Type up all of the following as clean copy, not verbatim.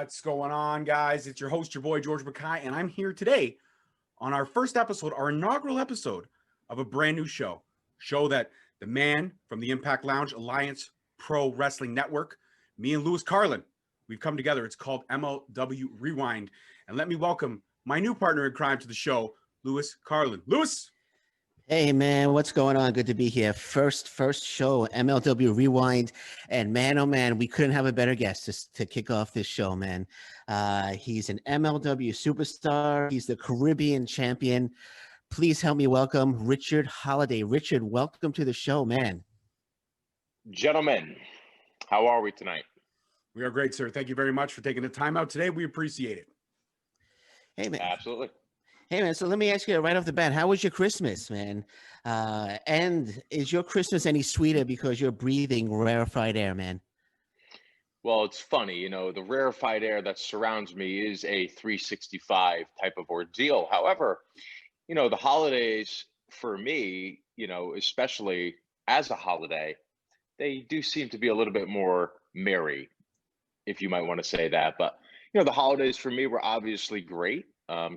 What's going on, guys? It's your host, your boy, George Mckay, and I'm here today on our first episode, our inaugural episode of a brand new show that the man from the Impact Lounge Alliance Pro Wrestling Network, me and Lewis Carlan, we've come together. It's called MLW Rewind. And let me welcome my new partner in crime to the show, Lewis Carlan. Lewis! Hey man, what's going on? Good to be here. First show, MLW Rewind, and man, oh man, we couldn't have a better guest to kick off this show, man. He's an MLW superstar. He's the Caribbean champion. Please help me welcome Richard Holliday. Richard, welcome to the show, man. Gentlemen, how are we tonight? We are great, sir. Thank you very much for taking the time out today. We appreciate it. Hey man. Absolutely. Hey man, so let me ask you right off the bat, how was your Christmas, man? And is your Christmas any sweeter because you're breathing rarefied air, man? Well, it's funny, the rarefied air that surrounds me is a 365 type of ordeal. However, the holidays for me, especially as a holiday, they do seem to be a little bit more merry, if you might want to say that. But, the holidays for me were obviously great.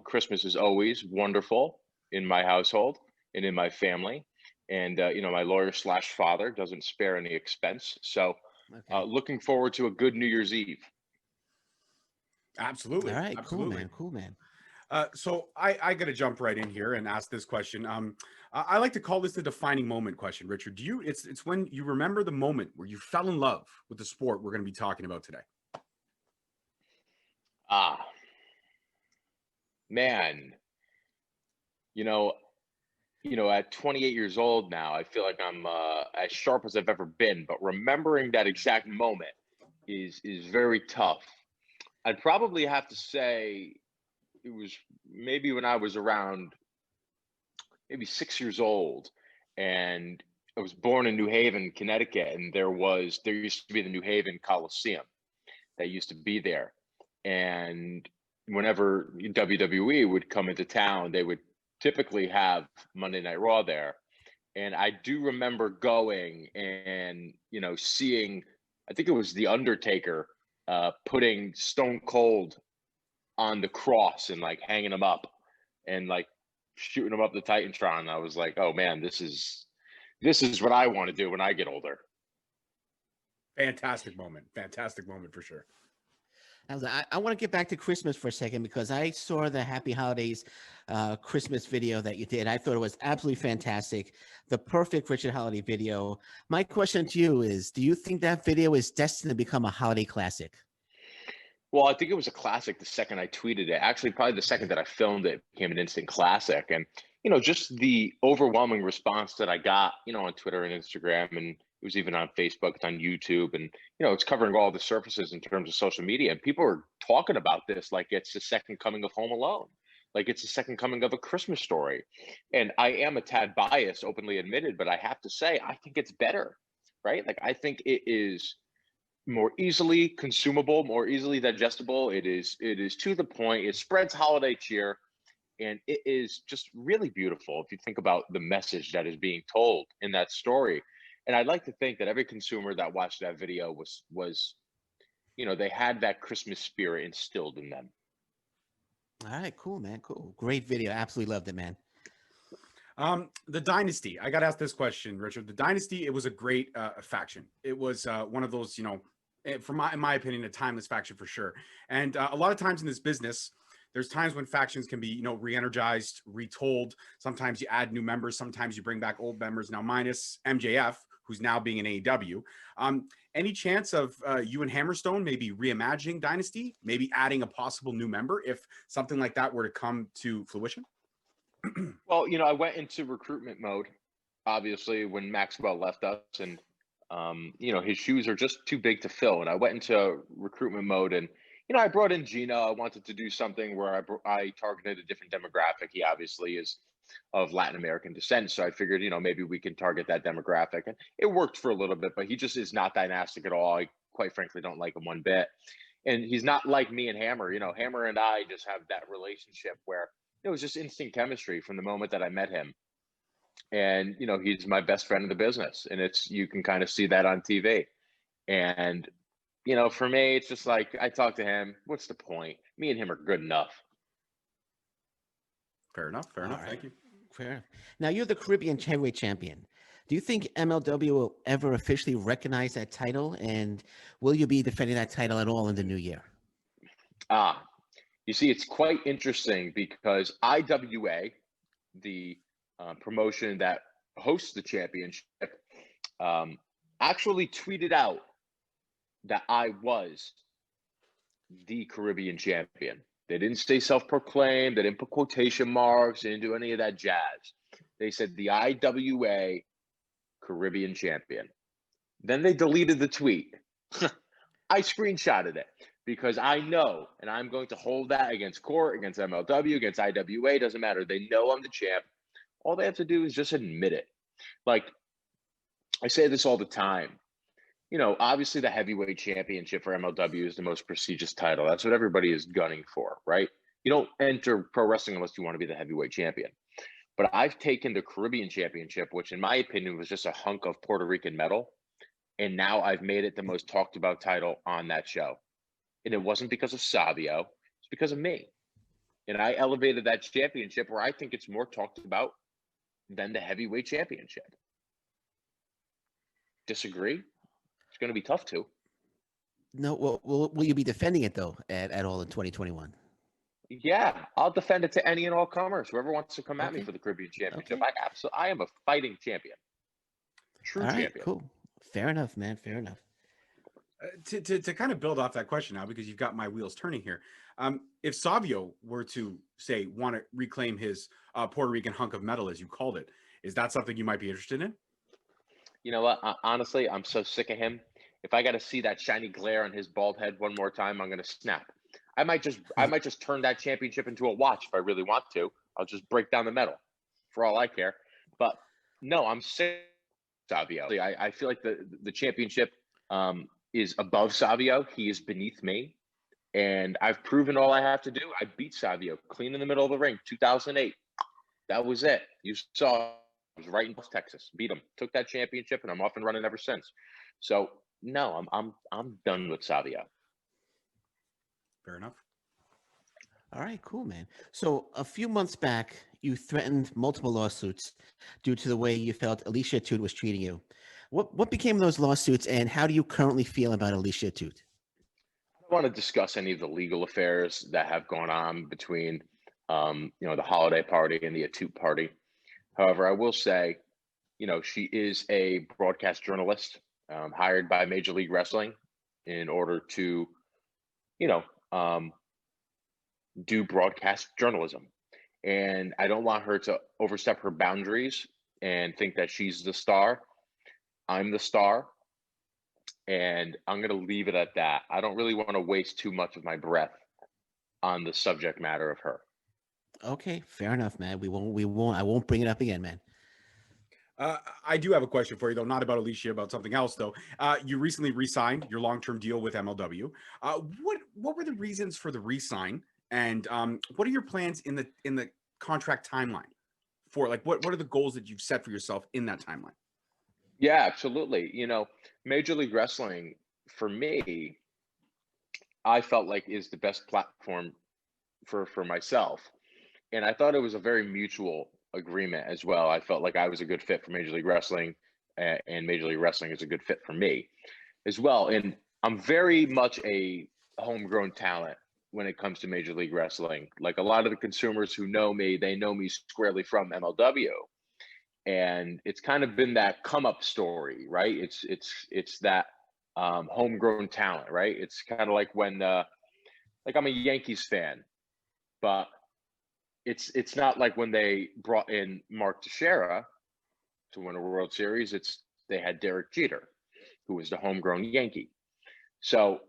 Christmas is always wonderful in my household and in my family. And, my lawyer/father doesn't spare any expense. So looking forward to a good New Year's Eve. Absolutely. All right, Absolutely. Cool, man. So I got to jump right in here and ask this question. I like to call this the defining moment question, Richard. It's when you remember the moment where you fell in love with the sport we're going to be talking about today. Man, at 28 years old now, I feel like I'm as sharp as I've ever been, but remembering that exact moment is very tough. I'd probably have to say it was maybe when I was around maybe 6 years old, and I was born in New Haven, Connecticut, and there used to be the New Haven Coliseum that used to be there. And whenever WWE would come into town, they would typically have Monday Night Raw there. And I do remember going and, seeing, I think it was The Undertaker putting Stone Cold on the cross and like hanging him up and like shooting him up the Titantron. I was like, oh man, this is what I want to do when I get older. Fantastic moment for sure. I want to get back to Christmas for a second because I saw the Happy Holidays Christmas video that you did. I thought it was absolutely fantastic. The perfect Richard Holiday video. My question to you is, do you think that video is destined to become a holiday classic? Well, I think it was a classic the second I tweeted it. Actually, probably the second that I filmed it became an instant classic. And, just the overwhelming response that I got, on Twitter and Instagram, and it was even on Facebook, it's on YouTube, and, it's covering all the surfaces in terms of social media. And people are talking about this like it's the second coming of Home Alone, like it's the second coming of A Christmas Story. And I am a tad biased, openly admitted, but I have to say, I think it's better, right? Like, I think it is more easily consumable, more easily digestible. It is to the point. It spreads holiday cheer, and it is just really beautiful if you think about the message that is being told in that story. And I'd like to think that every consumer that watched that video was they had that Christmas spirit instilled in them. All right, cool, man. Cool. Great video. Absolutely loved it, man. The Dynasty. I got to ask this question, Richard. The Dynasty, it was a great faction. It was one of those, in my opinion, a timeless faction for sure. And a lot of times in this business, there's times when factions can be, re-energized, retold. Sometimes you add new members. Sometimes you bring back old members. Now, minus MJF, who's now being in AEW. Any chance of you and Hammerstone maybe reimagining Dynasty, maybe adding a possible new member if something like that were to come to fruition? Well, I went into recruitment mode, obviously, when Maxwell left us, and, his shoes are just too big to fill. And I went into recruitment mode, and, I brought in Gino. I wanted to do something where I targeted a different demographic. He obviously is of Latin American descent. So I figured, maybe we can target that demographic. And it worked for a little bit, but he just is not dynastic at all. I quite frankly don't like him one bit. And he's not like me and Hammer. Hammer and I just have that relationship where it was just instant chemistry from the moment that I met him. And, he's my best friend in the business. And you can kind of see that on TV. And for me, it's just like I talk to him. What's the point? Me and him are good enough. Fair enough. Fair All enough. right. Thank you. Fair. Now you're the Caribbean heavyweight champion. Do you think MLW will ever officially recognize that title, and will you be defending that title at all in the new year? Ah, you see, it's quite interesting because IWA, the promotion that hosts the championship, um, actually tweeted out that I was the Caribbean champion. They didn't say self-proclaimed. They didn't put quotation marks. They didn't do any of that jazz. They said the IWA Caribbean champion. Then they deleted the tweet. I screenshotted it because I know, and I'm going to hold that against court, against MLW, against IWA. Doesn't matter. They know I'm the champ. All they have to do is just admit it. Like, I say this all the time. Obviously the heavyweight championship for MLW is the most prestigious title. That's what everybody is gunning for, right? You don't enter pro wrestling unless you want to be the heavyweight champion. But I've taken the Caribbean championship, which in my opinion was just a hunk of Puerto Rican metal. And now I've made it the most talked about title on that show. And it wasn't because of Savio, it's because of me. And I elevated that championship where I think it's more talked about than the heavyweight championship. Disagree? It's going to be tough to. No, well, will you be defending it though at all in 2021? Yeah, I'll defend it to any and all comers. Whoever wants to come at me Okay. for the Caribbean championship. Okay. I am a fighting champion. True All right, champion. cool. Fair enough, man. Fair enough. To kind of build off that question now, because you've got my wheels turning here. If Savio were to say want to reclaim his Puerto Rican hunk of metal, as you called it, is that something you might be interested in? You know what? Honestly, I'm so sick of him. If I got to see that shiny glare on his bald head one more time, I'm going to snap. I might just turn that championship into a watch if I really want to. I'll just break down the metal for all I care. But no, I'm sick of Savio. I feel like the championship is above Savio. He is beneath me. And I've proven all I have to do. I beat Savio clean in the middle of the ring, 2008. That was it. You saw I was right in Texas, beat him, took that championship, and I'm off and running ever since. So no, I'm done with Savio. Fair enough. All right, cool, man. So a few months back, you threatened multiple lawsuits due to the way you felt Alicia Toot was treating you. What became of those lawsuits, and how do you currently feel about Alicia Toot? I don't want to discuss any of the legal affairs that have gone on between, the Holliday party and the Atoot party. However, I will say, she is a broadcast journalist hired by Major League Wrestling in order to, do broadcast journalism. And I don't want her to overstep her boundaries and think that she's the star. I'm the star. And I'm going to leave it at that. I don't really want to waste too much of my breath on the subject matter of her. Okay, fair enough, man. I won't bring it up again, man. I do have a question for you, though, not about Alicia, about something else, though. You recently re-signed your long-term deal with MLW. What were the reasons for the re-sign, and what are your plans in the contract timeline for, like, what are the goals that you've set for yourself in that timeline? Yeah, absolutely. Major League Wrestling, for me, I felt like is the best platform for myself. And I thought it was a very mutual agreement as well. I felt like I was a good fit for Major League Wrestling, and Major League Wrestling is a good fit for me as well. And I'm very much a homegrown talent when it comes to Major League Wrestling. Like a lot of the consumers who know me, they know me squarely from MLW. And it's kind of been that come up story, right? It's that homegrown talent, right? It's kind of like when like I'm a Yankees fan, but it's not like when they brought in Mark Teixeira to win a World Series. They had Derek Jeter, who was the homegrown Yankee. So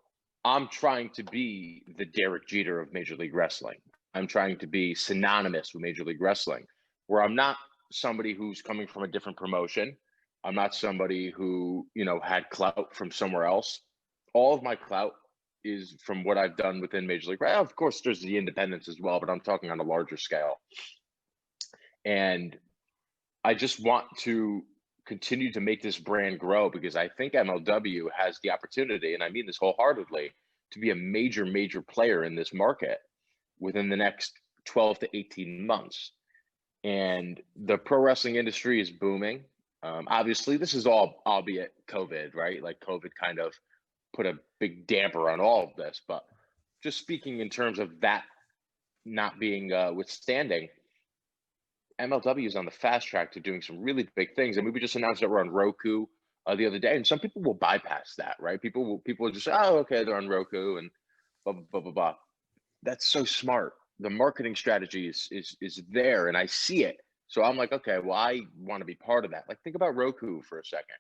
I'm trying to be the Derek Jeter of Major League Wrestling. I'm trying to be synonymous with Major League Wrestling, where I'm not somebody who's coming from a different promotion. I'm not somebody who, had clout from somewhere else. All of my clout is from what I've done within Major League. Of course, there's the independents as well, but I'm talking on a larger scale. And I just want to continue to make this brand grow, because I think MLW has the opportunity, and I mean this wholeheartedly, to be a major, major player in this market within the next 12 to 18 months. And the pro wrestling industry is booming. Obviously, this is all, albeit COVID, right? Like COVID kind of put a big damper on all of this. But just speaking in terms of that not being withstanding, MLW is on the fast track to doing some really big things. And we just announced that we're on Roku the other day, and some people will bypass that, right? People will just say, oh, okay, they're on Roku and blah, blah, blah, blah. That's so smart. The marketing strategy is there, and I see it. So I'm like, okay, well, I want to be part of that. Like, think about Roku for a second.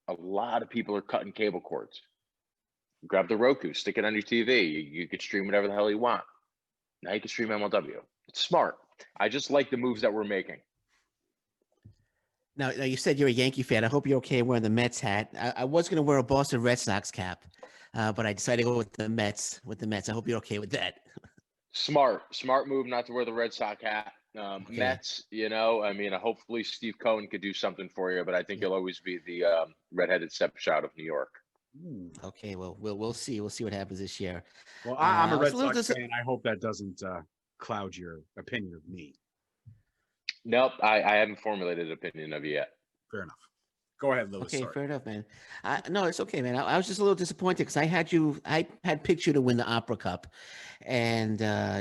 A lot of people are cutting cable cords. Grab the Roku, stick it on your TV. You could stream whatever the hell you want. Now you can stream MLW. It's smart. I just like the moves that we're making. Now you said you're a Yankee fan. I hope you're okay wearing the Mets hat. I was going to wear a Boston Red Sox cap, but I decided to go with the Mets. I hope you're okay with that. Smart move not to wear the Red Sox hat. Okay. Mets, I mean, hopefully Steve Cohen could do something for you, but I think he'll always be the redheaded stepchild of New York. Okay, well, we'll see. We'll see what happens this year. Well, I'm a Red it's a little Sox fan. I hope that doesn't cloud your opinion of me. Nope, I haven't formulated an opinion of you yet. Fair enough. Go ahead, Lewis. Okay, Sorry. fair enough, man. No, it's okay, man. I was just a little disappointed because I had picked you to win the Opera Cup, and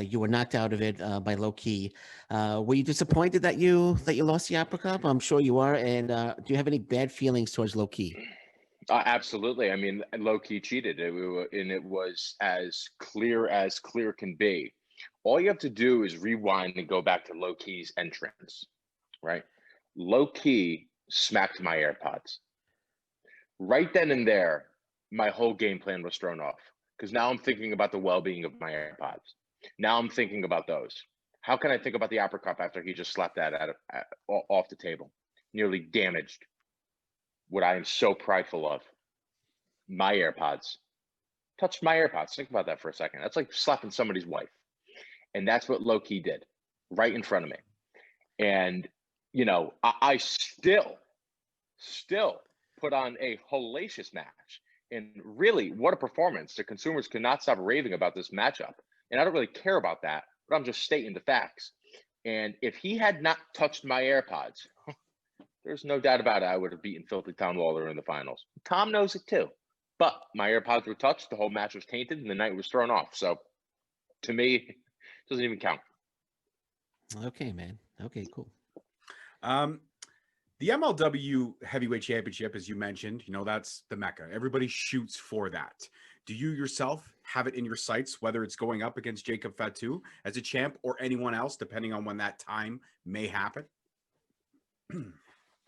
you were knocked out of it by Low Key. Were you disappointed that you lost the Opera Cup? I'm sure you are. And do you have any bad feelings towards Low Key? Absolutely. I mean, Low Key cheated, and it was as clear can be. All you have to do is rewind and go back to Low Key's entrance, right? Low Key smacked my AirPods. Right then and there, my whole game plan was thrown off, because now I'm thinking about the well-being of my AirPods. Now I'm thinking about those. How can I think about the Opera Cup after he just slapped that off the table? Nearly damaged what I am so prideful of. My AirPods. Touched my AirPods. Think about that for a second. That's like slapping somebody's wife. And that's what Low Key did right in front of me. And, I still put on a hellacious match. And really, what a performance. The consumers could not stop raving about this matchup. And I don't really care about that, but I'm just stating the facts. And if he had not touched my AirPods, there's no doubt about it, I would have beaten Filthy Tom Lawler in the finals. Tom knows it too. But my AirPods were touched, the whole match was tainted, and the night was thrown off. So, to me, it doesn't even count. Okay, man. Okay, cool. The MLW Heavyweight Championship, as you mentioned, that's the Mecca. Everybody shoots for that. Do you yourself have it in your sights, whether it's going up against Jacob Fatu as a champ or anyone else, depending on when that time may happen?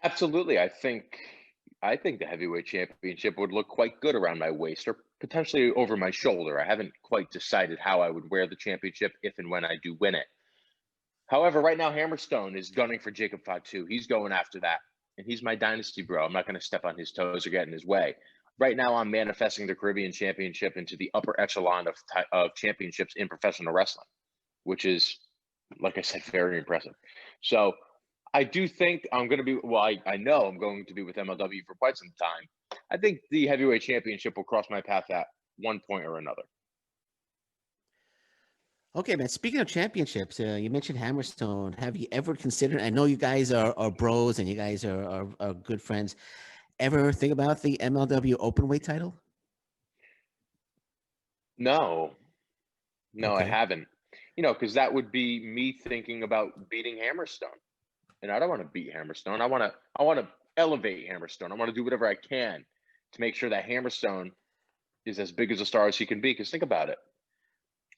Absolutely. I think the heavyweight championship would look quite good around my waist, or potentially over my shoulder. I haven't quite decided how I would wear the championship if and when I do win it. However, right now, Hammerstone is gunning for Jacob Fatu. He's going after that. And he's my dynasty bro. I'm not going to step on his toes or get in his way. Right now, I'm manifesting the Caribbean Championship into the upper echelon of championships in professional wrestling, which is, like I said, very impressive. So I do think I'm going to be, I know I'm going to be with MLW for quite some time. I think the heavyweight championship will cross my path at one point or another. Okay, man. Speaking of championships, you mentioned Hammerstone. Have you ever considered? I know you guys are bros and you guys are good friends. Ever think about the MLW Openweight title? No, I Okay. haven't. Because that would be me thinking about beating Hammerstone, and I don't want to beat Hammerstone. I want to elevate Hammerstone. I want to do whatever I can to make sure that Hammerstone is as big as a star as he can be. Because think about it.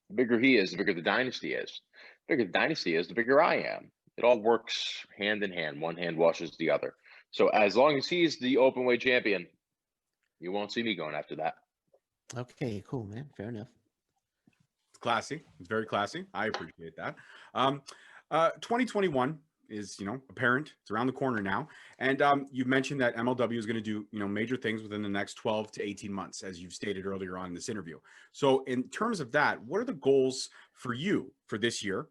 The bigger he is, the bigger the dynasty is. The bigger the dynasty is, the bigger I am. It all works hand in hand. One hand washes the other. So as long as he's the openweight champion, you won't see me going after that. Okay, cool, man. Fair enough. It's classy. It's very classy. I appreciate that. 2021 is, apparent. It's around the corner now. And you've mentioned that MLW is going to do, major things within the next 12 to 18 months, as you've stated earlier on in this interview. So in terms of that, what are the goals for you for this year?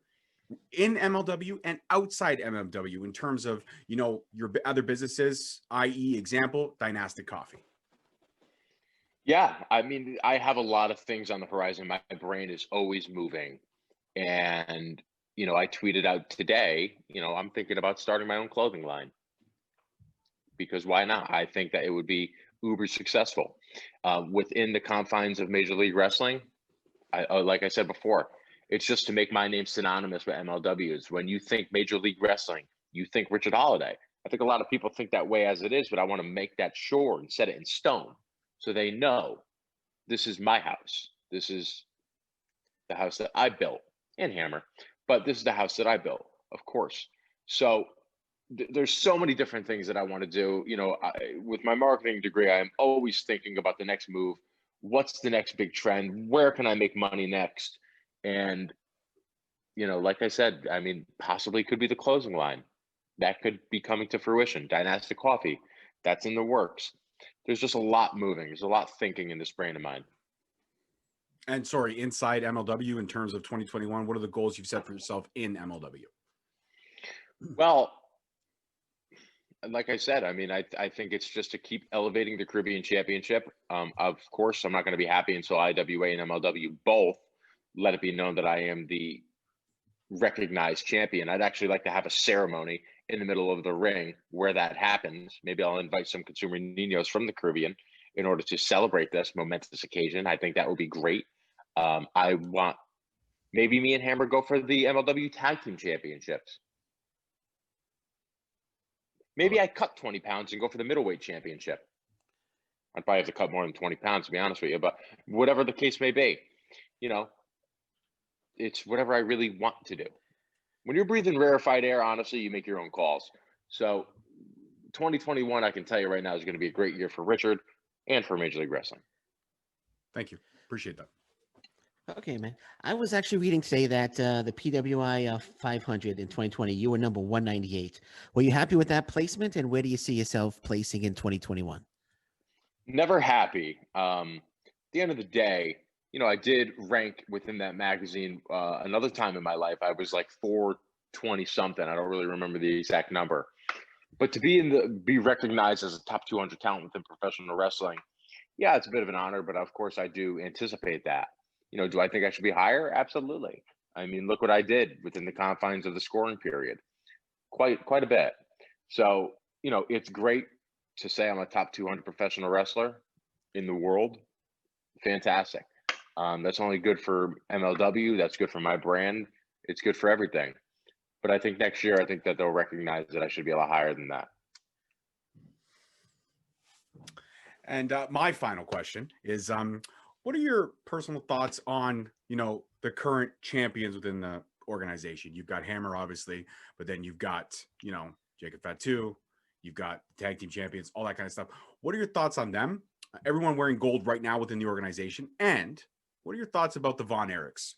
in MLW and outside MLW in terms of, you know, your other businesses, i.e., example, Dynastic Coffee? Yeah, I mean, I have a lot of things on the horizon. My brain is always moving. And, I tweeted out today, I'm thinking about starting my own clothing line because why not? I think that it would be uber successful. Within the confines of Major League Wrestling, like I said before, it's just to make my name synonymous with MLWs. When you think Major League Wrestling, you think Richard Holliday. I think a lot of people think that way as it is, but I want to make that sure and set it in stone so they know this is my house. This is the house that I built and Hammer, but this is the house that I built, of course. So there's so many different things that I want to do. With my marketing degree, I'm always thinking about the next move. What's the next big trend? Where can I make money next? And, like I said, I mean, possibly could be the closing line. That could be coming to fruition. Dynastic Coffee, that's in the works. There's just a lot moving. There's a lot thinking in this brain of mine. And sorry, inside MLW in terms of 2021, what are the goals you've set for yourself in MLW? Well, like I said, I mean, I think it's just to keep elevating the Caribbean Championship. Of course, I'm not going to be happy until IWA and MLW both let it be known that I am the recognized champion. I'd actually like to have a ceremony in the middle of the ring where that happens. Maybe I'll invite some consumer ninos from the Caribbean in order to celebrate this momentous occasion. I think that would be great. I want maybe me and Hammer go for the MLW Tag Team Championships. Maybe I cut 20 pounds and go for the middleweight championship. I'd probably have to cut more than 20 pounds, to be honest with you, but whatever the case may be, it's whatever I really want to do. When you're breathing rarefied air, honestly, you make your own calls. So 2021, I can tell you right now, is going to be a great year for Richard and for Major League Wrestling. Thank you. Appreciate that. Okay, man. I was actually reading today that the PWI 500 in 2020, you were number 198. Were you happy with that placement, and where do you see yourself placing in 2021? Never happy. At the end of the day, I did rank within that magazine another time in my life. I was like 420 something. I don't really remember the exact number. But to be recognized as a top 200 talent within professional wrestling, yeah, it's a bit of an honor, but of course I do anticipate that. Do I think I should be higher? Absolutely. I mean, look what I did within the confines of the scoring period. Quite a bit. So, it's great to say I'm a top 200 professional wrestler in the world. Fantastic. That's only good for MLW. That's good for my brand. It's good for everything. But I think next year, I think that they'll recognize that I should be a lot higher than that. And my final question is, what are your personal thoughts on, the current champions within the organization? You've got Hammer, obviously, but then you've got, Jacob Fatu, you've got tag team champions, all that kind of stuff. What are your thoughts on them? Everyone wearing gold right now within the organization. And what are your thoughts about the Von Erichs?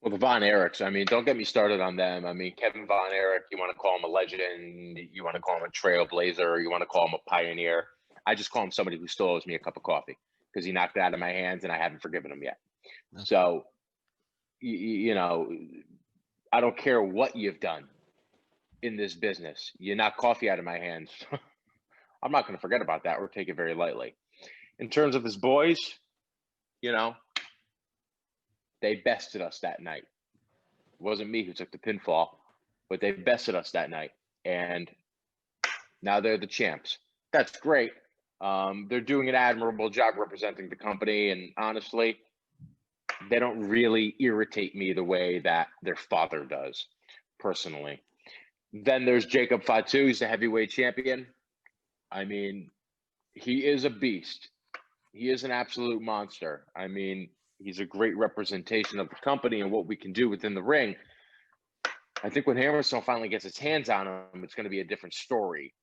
Well, the Von Erichs, I mean, don't get me started on them. I mean, Kevin Von Erich, you want to call him a legend, you want to call him a trailblazer, you want to call him a pioneer. I just call him somebody who still owes me a cup of coffee because he knocked it out of my hands and I haven't forgiven him yet. Okay. So, I don't care what you've done in this business. You knock coffee out of my hands. I'm not going to forget about that or take it very lightly. In terms of his boys, they bested us that night. It wasn't me who took the pinfall, but they bested us that night. And now they're the champs. That's great. They're doing an admirable job representing the company. And honestly, they don't really irritate me the way that their father does, personally. Then there's Jacob Fatu. He's the heavyweight champion. I mean, he is a beast. He is an absolute monster. I mean, he's a great representation of the company and what we can do within the ring. I think when Hammerstone finally gets his hands on him, it's going to be a different story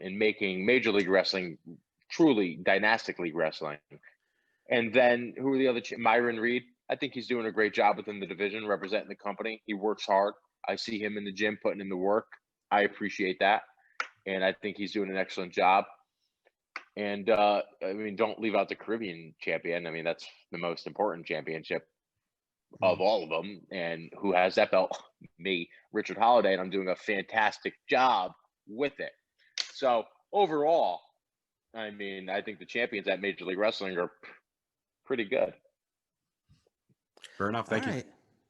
in making Major League Wrestling truly dynastic league wrestling. And then who are the other? Myron Reed. I think he's doing a great job within the division, representing the company. He works hard. I see him in the gym putting in the work. I appreciate that. And I think he's doing an excellent job. And, I mean, don't leave out the Caribbean champion. I mean, that's the most important championship. of all of them. And who has that belt? Me, Richard Holliday, and I'm doing a fantastic job with it. So overall, I mean, I think the champions at Major League Wrestling are pretty good. Fair enough. All Thank you. right.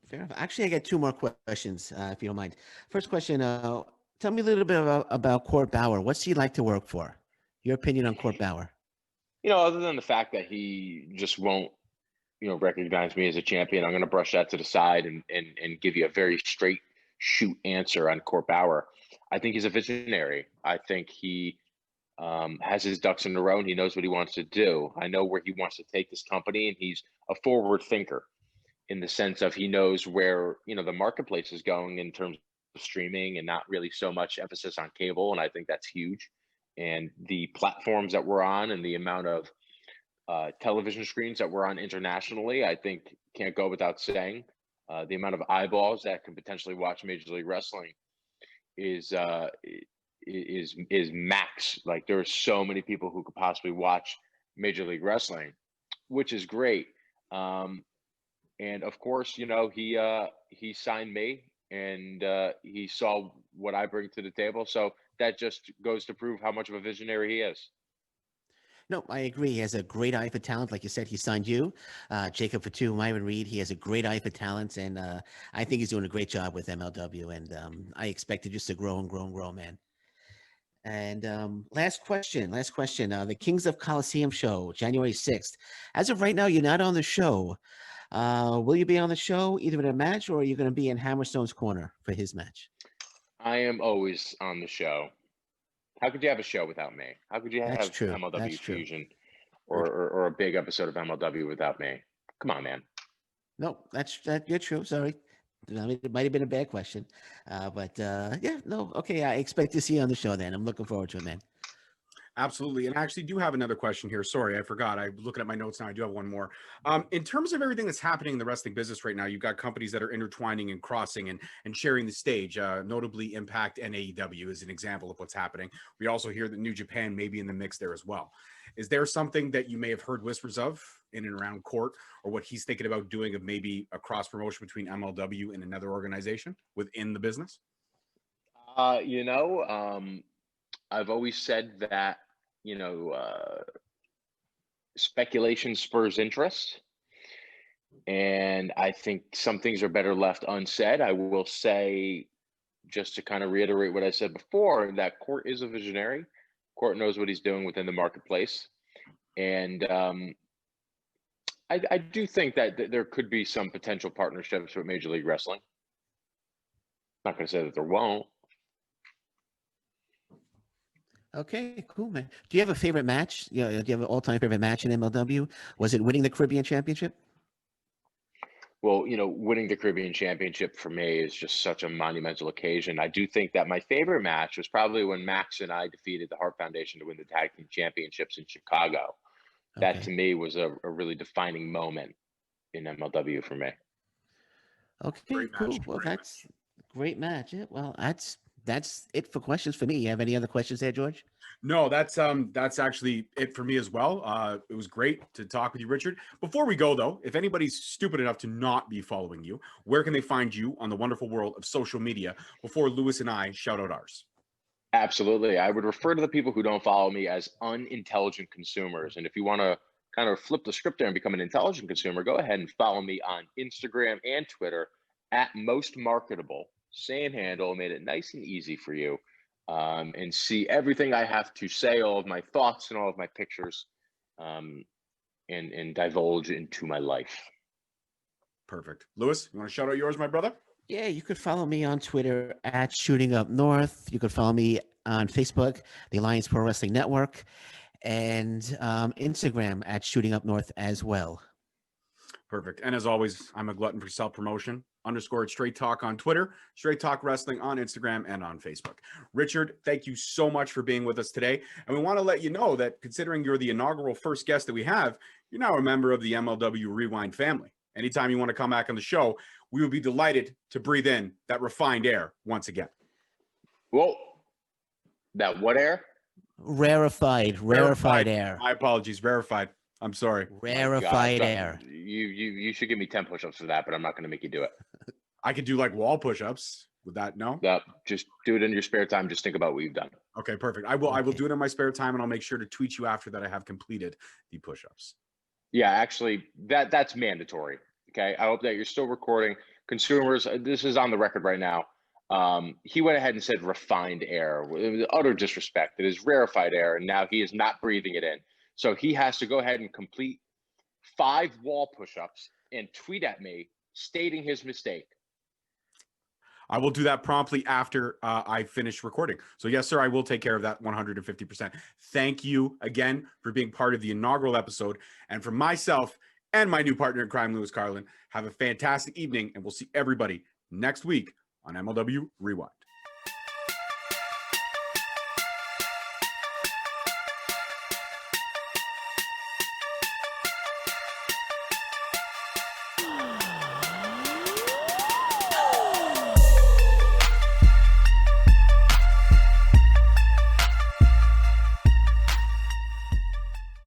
Fair enough. Actually, I got two more questions, if you don't mind. First question, tell me a little bit about Court Bauer. What's he like to work for? Your opinion on Court Bauer? You know, other than the fact that he just won't, recognize me as a champion, I'm going to brush that to the side and give you a very straight shoot answer on Court Bauer. I think he's a visionary. I think he has his ducks in a row and he knows what he wants to do. I know where he wants to take this company, and he's a forward thinker in the sense of he knows where, the marketplace is going in terms of streaming and not really so much emphasis on cable. And I think that's huge. And the platforms that we're on and the amount of television screens that we're on internationally, I think can't go without saying. The amount of eyeballs that can potentially watch Major League Wrestling is max. Like, there are so many people who could possibly watch Major League Wrestling, which is great. And of course, he signed me, and he saw what I bring to the table. So that just goes to prove how much of a visionary he is. No, I agree. He has a great eye for talent. Like you said, he signed you, Jacob Fatu, Myron Reed. He has a great eye for talent, and I think he's doing a great job with MLW. And I expect it just to grow and grow and grow, man. And last question. The Kings of Coliseum show, January 6th. As of right now, you're not on the show. Will you be on the show either in a match, or are you going to be in Hammerstone's corner for his match? I am always on the show. How could you have a show without me? How could you That's have true. MLW That's true. Fusion or a big episode of MLW without me? Come on, man. No, you're true. Sorry. I mean, it might have been a bad question. But yeah, no. Okay. I expect to see you on the show then. I'm looking forward to it, man. Absolutely. And I actually do have another question here. Sorry, I forgot. I'm looking at my notes now. I do have one more. In terms of everything that's happening in the wrestling business right now, you've got companies that are intertwining and crossing and sharing the stage, notably Impact and AEW is an example of what's happening. We also hear that New Japan may be in the mix there as well. Is there something that you may have heard whispers of in and around Court, or what he's thinking about doing of maybe a cross promotion between MLW and another organization within the business? I've always said that, speculation spurs interest. And I think some things are better left unsaid. I will say, just to kind of reiterate what I said before, that Court is a visionary. Court knows what he's doing within the marketplace. And I do think that there could be some potential partnerships with Major League Wrestling. Not going to say that there won't. Okay, cool, man. Do you have a favorite match? Do you have an all-time favorite match in MLW? Was it winning the Caribbean Championship? Well, winning the Caribbean Championship for me is just such a monumental occasion. I do think that my favorite match was probably when Max and I defeated the Hart Foundation to win the Tag Team Championships in Chicago. That Okay. to me was a really defining moment in MLW for me. Okay, Great cool. match. Well, Great that's a great match. Yeah, well, that's it for questions for me. You have any other questions there, George? No, that's actually it for me as well. It was great to talk with you, Richard. Before we go though, if anybody's stupid enough to not be following you, where can they find you on the wonderful world of social media before Lewis and I shout out ours? Absolutely. I would refer to the people who don't follow me as unintelligent consumers. And if you want to kind of flip the script there and become an intelligent consumer, go ahead and follow me on Instagram and Twitter at Most Marketable. Same handle, made it nice and easy for you. And see everything I have to say, all of my thoughts and all of my pictures, and divulge into my life. Perfect. Lewis, you want to shout out yours, my brother? Yeah, you could follow me on Twitter at Shooting Up North. You could follow me on Facebook, the Alliance Pro Wrestling Network, and Instagram at Shooting Up North as well. Perfect. And as always, I'm a glutton for self-promotion. _ Straight Talk on Twitter, Straight Talk Wrestling on Instagram and on Facebook. Richard, thank you so much for being with us today. And we want to let you know that considering you're the inaugural first guest that we have, you're now a member of the MLW Rewind family. Anytime you want to come back on the show, we would be delighted to breathe in that refined air once again. Whoa, that what air? Rarefied air. My apologies, rarefied. I'm sorry. Rarefied God, air. You should give me 10 push-ups for that, but I'm not going to make you do it. I could do like wall push-ups. Would that no? No, just do it in your spare time. Just think about what you've done. Okay, perfect. I will Okay. do it in my spare time, and I'll make sure to tweet you after that I have completed the push-ups. Yeah, actually, that's mandatory. Okay, I hope that you're still recording. Consumers, this is on the record right now. He went ahead and said refined air. It was utter disrespect. It is rarefied air, and now he is not breathing it in. So he has to go ahead and complete 5 wall push-ups and tweet at me stating his mistake. I will do that promptly after I finish recording. So yes, sir, I will take care of that 150%. Thank you again for being part of the inaugural episode. And for myself and my new partner in crime, Lewis Carlan, have a fantastic evening, and we'll see everybody next week on MLW Rewind.